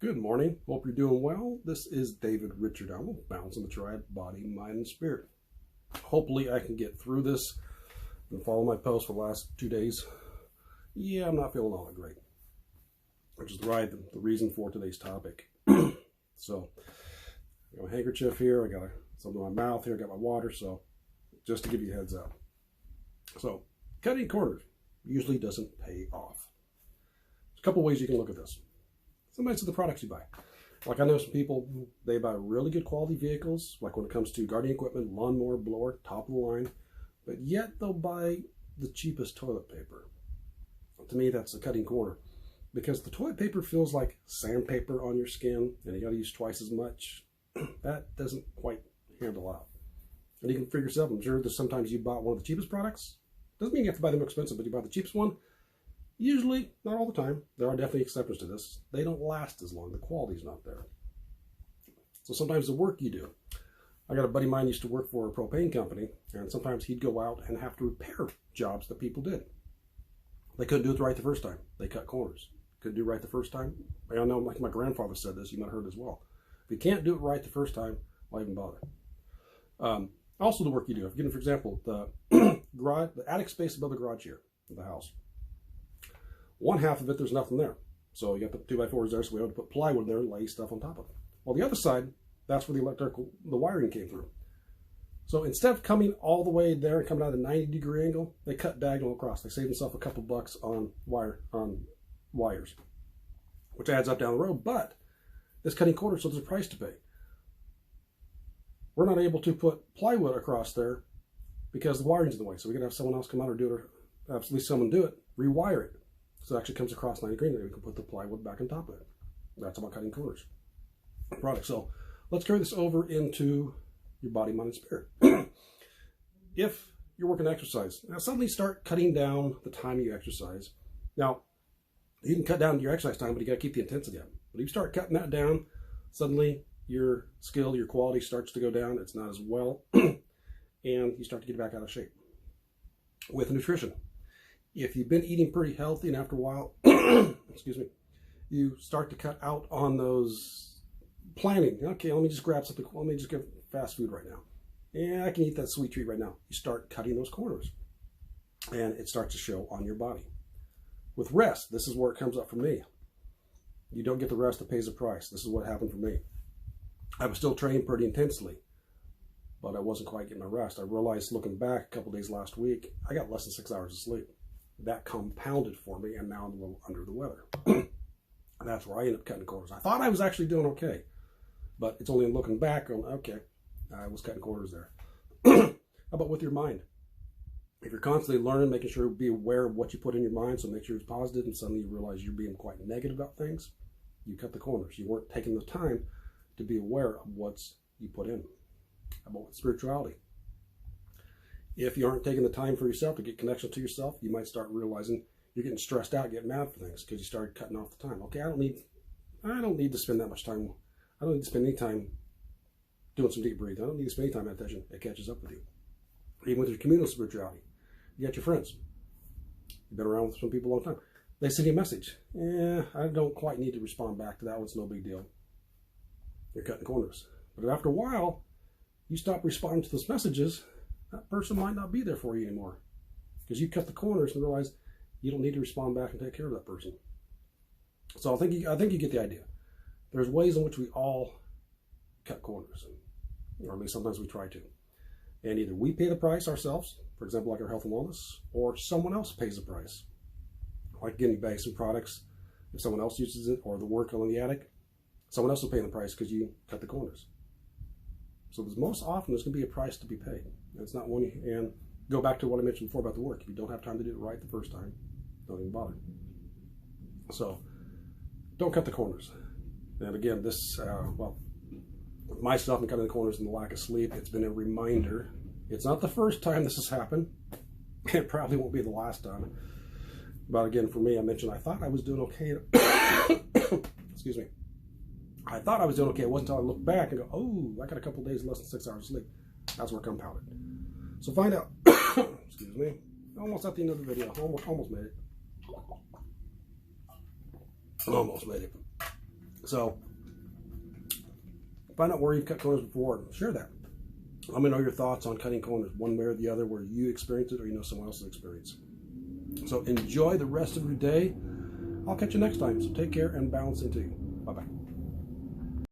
Good morning. Hope you're doing well. This is David Richard Allen, Balancing the Triad, Body, Mind, and Spirit. Hopefully I can get through this and follow my post for the last 2 days. Yeah, I'm not feeling all that great, which is the reason for today's topic. So, I got a handkerchief here. I got something in my mouth here. I got my water. So, just to give you a heads up. So, cutting corners usually doesn't pay off. There's a couple ways you can look at this. Sometimes it's the products you buy. Like I know some people, they buy really good quality vehicles, like when it comes to gardening equipment, lawnmower, blower, top of the line, but yet they'll buy the cheapest toilet paper. To me, that's a cutting corner, because the toilet paper feels like sandpaper on your skin, and you got to use twice as much. That doesn't quite handle out. And you can figure yourself, I'm sure that sometimes you bought one of the cheapest products. Doesn't mean you have to buy the more expensive, but you buy the cheapest one. Usually, not all the time, there are definitely exceptions to this. They don't last as long. The quality's not there. So sometimes the work you do. I got a buddy of mine used to work for a propane company, and sometimes he'd go out and have to repair jobs that people did. They couldn't do it right the first time. They cut corners. Couldn't do it right the first time. I know, like my grandfather said this, you might have heard as well. If you can't do it right the first time, why even bother? Also the work you do. For example, the garage, the attic space above the garage here of the house. One half of it, there's nothing there. So you got the 2x4s there, so we had to put plywood there and lay stuff on top of it. Well, the other side, that's where the wiring came through. So instead of coming all the way there and coming out at a 90-degree angle, they cut diagonal across. They saved themselves a couple bucks on wires, which adds up down the road, but it's cutting corners, so there's a price to pay. We're not able to put plywood across there because the wiring's in the way. So we got to have someone else come out or do it, or at least someone do it, rewire it. So it actually comes across 90 degrees, and we can put the plywood back on top of it. That's about cutting corners. Product. So let's carry this over into your body, mind, and spirit. If you're working exercise, now suddenly start cutting down the time you exercise. Now, you can cut down your exercise time, but you got to keep the intensity up. But if you start cutting that down, suddenly your skill, your quality starts to go down. It's not as well, and you start to get back out of shape. With nutrition. If you've been eating pretty healthy and after a while, excuse me, you start to cut out on those planning. Okay, let me just grab something. Let me just get fast food right now. Yeah, I can eat that sweet treat right now. You start cutting those corners, and it starts to show on your body. With rest, this is where it comes up for me. You don't get the rest that pays the price. This is what happened for me. I was still training pretty intensely, but I wasn't quite getting my rest. I realized looking back a couple days last week, I got less than 6 hours of sleep. That compounded for me, and now I'm a little under the weather. And that's where I ended up cutting corners. I thought I was actually doing okay, but it's only in looking back, okay, I was cutting corners there. How about with your mind? If you're constantly learning, making sure be aware of what you put in your mind, so make sure it's positive, and suddenly you realize you're being quite negative about things, you cut the corners. You weren't taking the time to be aware of what you put in. How about with spirituality? If you aren't taking the time for yourself to get connection to yourself, you might start realizing you're getting stressed out, getting mad for things because you started cutting off the time. Okay, I don't need to spend that much time. I don't need to spend any time doing some deep breathing. I don't need to spend any time meditation. It catches up with you. Even with your communal spirituality, you got your friends. You've been around with some people a long time. They send you a message. Yeah, I don't quite need to respond back to that one. It's no big deal. You're cutting corners. But after a while, you stop responding to those messages. That person might not be there for you anymore because you cut the corners and realize you don't need to respond back and take care of that person. So I think you get the idea. There's ways in which we all cut corners, or at least sometimes we try to. And either we pay the price ourselves, for example, like our health and wellness, or someone else pays the price. Like again, you buy some products, if someone else uses it, or the work on the attic, someone else will pay the price because you cut the corners. So most often there's going to be a price to be paid. It's not one, and go back to what I mentioned before about the work. If you don't have time to do it right the first time, don't even bother. So don't cut the corners. And again, this, well, with myself and cutting the corners and the lack of sleep, it's been a reminder. It's not the first time this has happened. It probably won't be the last time. But again, for me, I mentioned I thought I was doing okay. Excuse me. I thought I was doing okay. It wasn't until I looked back and go, oh, I got a couple days less than 6 hours of sleep. That's where it compounded. So find out. Excuse me. Almost at the end of the video. Almost made it. Almost made it. So find out where you've cut corners before. Share that. Let me know your thoughts on cutting corners, one way or the other, where you experienced it or you know someone else's experience. So enjoy the rest of your day. I'll catch you next time. So take care and balance into you. Bye-bye.